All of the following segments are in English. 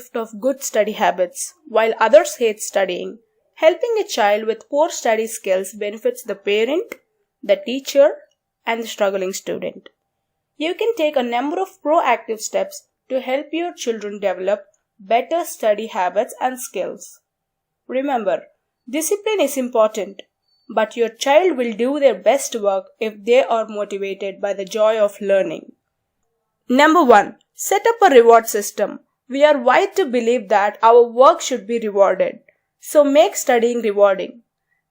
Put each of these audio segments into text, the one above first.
gift of good study habits, while others hate studying. Helping a child with poor study skills benefits the parent, the teacher, and the struggling student. You can take a number of proactive steps to help your children develop better study habits and skills. Remember, discipline is important, but your child will do their best work if they are motivated by the joy of learning. Number 1. Set up a reward system. We are wired to believe that our work should be rewarded. So make studying rewarding.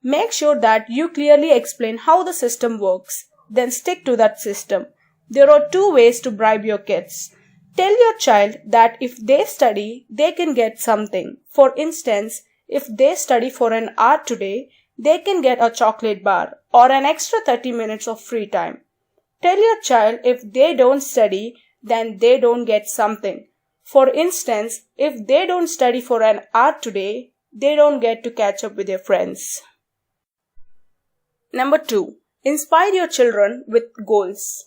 Make sure that you clearly explain how the system works. Then stick to that system. There are 2 ways to bribe your kids. Tell your child that if they study, they can get something. For instance, if they study for an hour today, they can get a chocolate bar or an extra 30 minutes of free time. Tell your child if they don't study, then they don't get something. For instance, if they don't study for an hour today, they don't get to catch up with their friends. Number 2. Inspire your children with goals.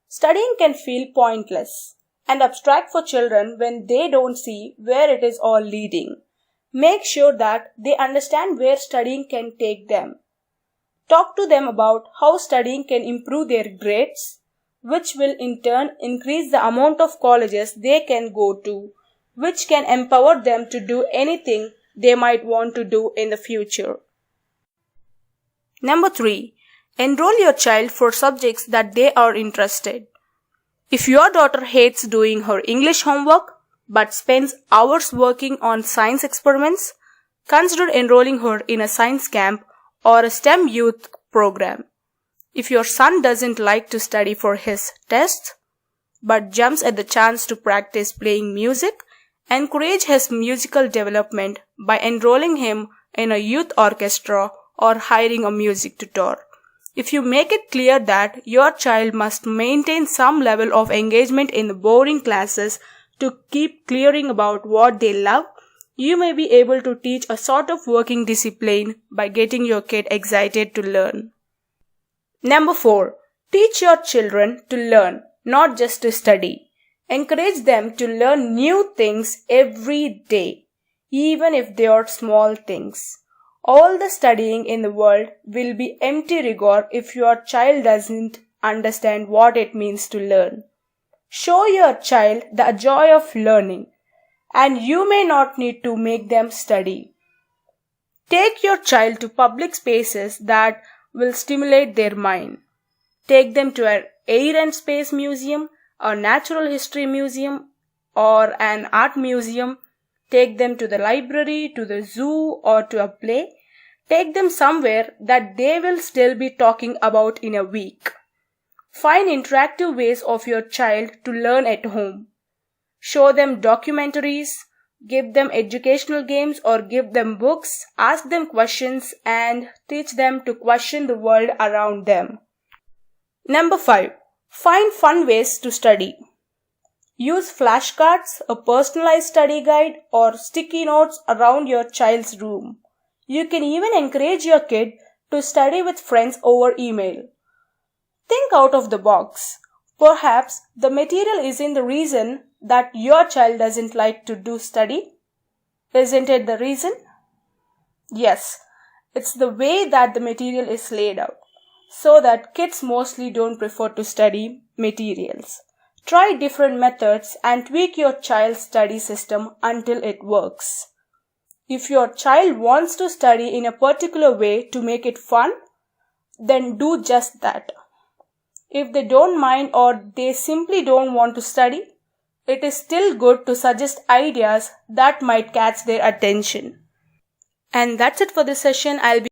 Studying can feel pointless and abstract for children when they don't see where it is all leading. Make sure that they understand where studying can take them. Talk to them about how studying can improve their grades, which will in turn increase the amount of colleges they can go to, which can empower them to do anything they might want to do in the future. Number 3. Enroll your child for subjects that they are interested. If your daughter hates doing her English homework but spends hours working on science experiments, consider enrolling her in a science camp or a STEM youth program. If your son doesn't like to study for his tests but jumps at the chance to practice playing music, encourage his musical development by enrolling him in a youth orchestra or hiring a music tutor. If you make it clear that your child must maintain some level of engagement in the boring classes to keep clearing about what they love, you may be able to teach a sort of working discipline by getting your kid excited to learn. Number 4. Teach your children to learn, not just to study. Encourage them to learn new things every day, even if they are small things. All the studying in the world will be empty rigor if your child doesn't understand what it means to learn. Show your child the joy of learning, and you may not need to make them study. Take your child to public spaces that will stimulate their mind. Take them to an air and space museum, a natural history museum, or an art museum. Take them to the library, to the zoo, or to a play. Take them somewhere that they will still be talking about in a week. Find interactive ways of your child to learn at home. Show them documentaries, give them educational games or give them books, ask them questions and teach them to question the world around them. Number 5. Find fun ways to study. Use flashcards, a personalized study guide or sticky notes around your child's room. You can even encourage your kid to study with friends over email. Think out of the box. Perhaps the material isn't the reason that your child doesn't like to do study. Isn't it the reason? Yes, it's the way that the material is laid out, so that kids mostly don't prefer to study materials. Try different methods and tweak your child's study system until it works. If your child wants to study in a particular way to make it fun, then do just that. If they don't mind or they simply don't want to study, it is still good to suggest ideas that might catch their attention. And that's it for this session. I'll be